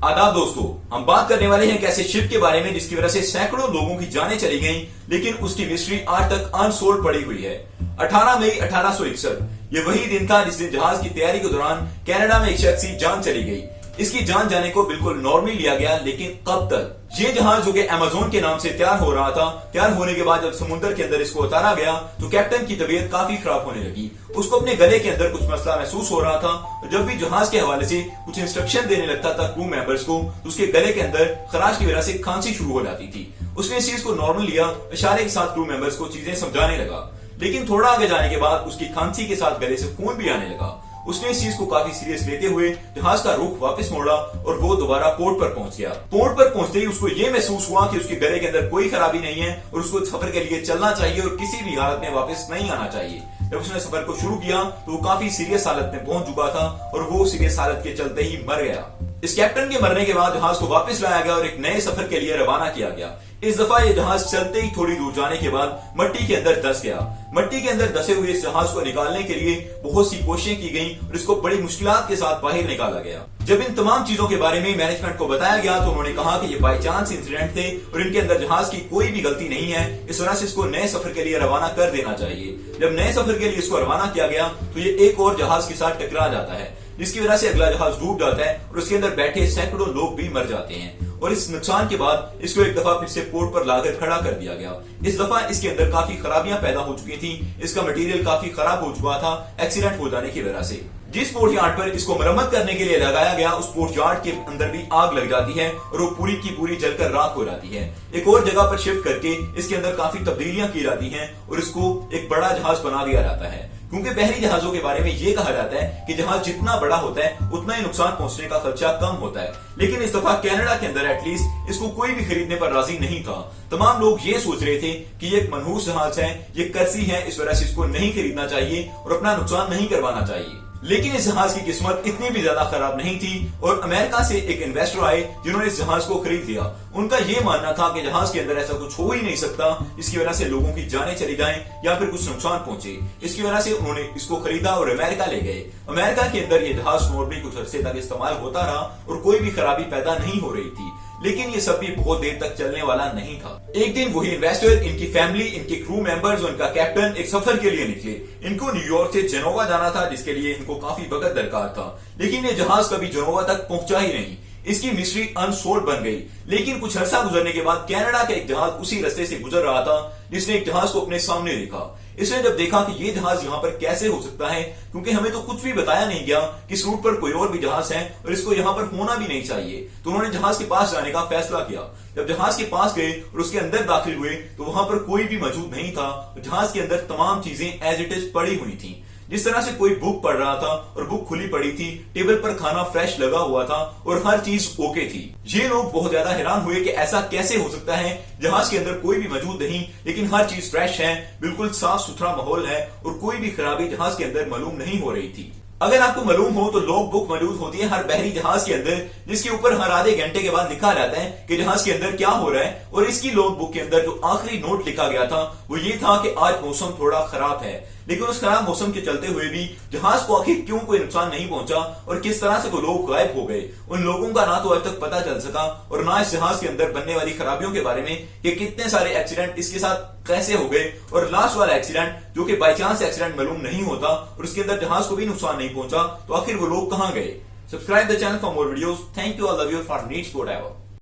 आदाब दोस्तों, हम बात करने वाले हैं एक ऐसे शिप के बारे में जिसकी वजह से सैकड़ों लोगों की जानें चली गईं, लेकिन उसकी मिस्ट्री आज तक अनसोल्ड पड़ी हुई है। 18 मई 1861 ये वही दिन था जिस दिन जहाज की तैयारी के दौरान कनाडा में एक शख्स की जान चली गई। इसकी जान जाने को बिल्कुल नॉर्मली लिया गया, लेकिन कब तक? ये जहाज जो कि अमेज़न के नाम से तैयार हो रहा था, तैयार होने के बाद जब समुद्र के अंदर इसको उतारा गया तो कैप्टन की तबीयत काफी खराब होने लगी। उसको अपने गले के अंदर कुछ मसला महसूस हो रहा था और जब भी जहाज के हवाले से कुछ इंस्ट्रक्शन देने लगता था क्रू मेंबर्स को, तो उसके गले के अंदर खराश की वजह से खांसी शुरू हो जाती थी। उसने इस चीज को नॉर्मल लिया, इशारे के साथ क्रू मेंबर्स को चीजें समझाने लगा, लेकिन थोड़ा आगे जाने के बाद उसकी खांसी के साथ गले से खून भी आने लगा। उसने इस चीज को काफी सीरियस लेते हुए जहाज का रुख वापस मोड़ा और वो दोबारा पोर्ट पर पहुंच गया। पोर्ट पर पहुंचते ही उसको ये महसूस हुआ कि उसके गले के अंदर कोई खराबी नहीं है और उसको सफर के लिए चलना चाहिए और किसी भी हालत में वापस नहीं आना चाहिए। जब उसने सफर को शुरू किया तो वो काफी सीरियस हालत में पहुंच चुका था और वो सीरियस हालत के चलते ही मर गया। इस कैप्टन के मरने के बाद जहाज को वापस लाया गया और एक नए सफर के लिए रवाना किया गया। इस दफा ये जहाज चलते ही थोड़ी दूर जाने के बाद मट्टी के अंदर धंस गया। मट्टी के अंदर धंसे हुए इस जहाज को निकालने के लिए बहुत सी कोशिशें की गई और इसको बड़ी मुश्किलात के साथ बाहर निकाला गया। जब इन तमाम चीजों के बारे में मैनेजमेंट को बताया गया तो उन्होंने कहा कि ये बाई चांस इंसिडेंट थे और इनके अंदर जहाज की कोई भी गलती नहीं है, इस वजह से इसको नए सफर के लिए रवाना कर देना चाहिए। जब नए सफर के लिए इसको रवाना किया गया तो ये एक और जहाज के साथ टकरा जाता है, जिसकी वजह से अगला जहाज डूब जाता है और उसके अंदर बैठे सैकड़ों लोग भी मर जाते हैं। और इस नुकसान के बाद इसको एक दफा फिर से पोर्ट पर लाकर खड़ा कर दिया गया। इस दफा इसके अंदर काफी खराबियां पैदा हो चुकी थी, इसका मटेरियल काफी खराब हो चुका था एक्सीडेंट हो जाने की वजह से। जिस पोर्ट यार्ड पर इसको मरम्मत करने के लिए लगाया गया उस पोर्ट यार्ड के अंदर भी आग लग जाती है और वो पूरी की पूरी जलकर राख हो जाती है। एक और जगह पर शिफ्ट करके इसके अंदर काफी तब्दीलियां की जाती हैं और इसको एक बड़ा जहाज बना दिया जाता है, क्योंकि बहरी जहाजों के बारे में ये कहा जाता है कि जहाज जितना बड़ा होता है उतना ही नुकसान पहुंचने का खर्चा कम होता है। लेकिन इस दफा कनाडा के अंदर एटलीस्ट इसको कोई भी खरीदने पर राजी नहीं था। तमाम लोग ये सोच रहे थे कि ये एक मनहूस जहाज है, ये कर्सी है, इस वजह से इसको नहीं खरीदना चाहिए और अपना नुकसान नहीं करवाना चाहिए। लेकिन इस जहाज की किस्मत इतनी भी ज्यादा खराब नहीं थी और अमेरिका से एक इन्वेस्टर आए जिन्होंने इस जहाज को खरीद लिया। उनका यह मानना था कि जहाज के अंदर ऐसा कुछ हो ही नहीं सकता जिसकी वजह से लोगों की जानें चली जाएं या फिर कुछ नुकसान पहुंचे। इसकी वजह से उन्होंने इसको खरीदा और अमेरिका ले गए। अमेरिका के अंदर यह जहाज नॉर्मली कुछ अरसे तक इस्तेमाल होता रहा और कोई भी खराबी पैदा नहीं हो रही थी, लेकिन ये सब भी बहुत देर तक चलने वाला नहीं था। एक दिन वही इन्वेस्टर, इनकी फैमिली, इनके क्रू मेंबर्स और इनका कैप्टन एक सफर के लिए निकले। इनको न्यूयॉर्क से जेनोवा जाना था, जिसके लिए इनको काफी वक्त दरकार था, लेकिन ये जहाज कभी जेनोवा तक पहुंचा ही नहीं। इसकी मिस्ट्री अनसोल्ड बन गई। लेकिन कुछ अर्सा गुजरने के बाद कनाडा का एक जहाज उसी रास्ते से गुजर रहा था, जिसने एक जहाज को अपने सामने देखा। इसने जब देखा कि ये जहाज यहाँ पर कैसे हो सकता है, क्योंकि हमें तो कुछ भी बताया नहीं गया कि इस रूट पर कोई और भी जहाज है और इसको यहाँ पर होना भी नहीं चाहिए, तो उन्होंने जहाज के पास जाने का फैसला किया। जब जहाज के पास गए और उसके अंदर दाखिल हुए तो वहां पर कोई भी मौजूद नहीं था। जहाज के अंदर तमाम चीजें एज इट इज पड़ी हुई थी, जिस तरह से कोई बुक पढ़ रहा था और बुक खुली पड़ी थी, टेबल पर खाना फ्रेश लगा हुआ था और हर चीज ओके थी। ये लोग बहुत ज्यादा हैरान हुए कि ऐसा कैसे हो सकता है, जहाज के अंदर कोई भी मौजूद नहीं लेकिन हर चीज फ्रेश है, बिल्कुल साफ सुथरा माहौल है और कोई भी खराबी जहाज के अंदर मालूम नहीं हो रही थी। अगर आपको मालूम हो तो लॉग बुक मौजूद होती है हर बहरी जहाज के अंदर, जिसके ऊपर हर आधे घंटे के बाद लिखा रहता है कि जहाज के अंदर क्या हो रहा है। और इसकी लॉग बुक के अंदर जो आखिरी नोट लिखा गया था वो ये था कि आज मौसम थोड़ा खराब है, लेकिन उस खराब मौसम के चलते हुए भी जहाज को आखिर क्यों कोई नुकसान नहीं पहुंचा और किस तरह से वो लोग गायब हो गए, उन लोगों का ना तो आज तक पता चल सका और ना इस जहाज के अंदर बनने वाली खराबियों के बारे में कि कितने सारे एक्सीडेंट इसके साथ कैसे हो गए। और लास्ट वाला एक्सीडेंट जो कि बाई चांस एक्सीडेंट मालूम नहीं होता और उसके अंदर जहाज को भी नुकसान नहीं पहुंचा, तो आखिर वो लोग कहां गए। Subscribe the channel for more videos. Thank you, I love you for needs for ever.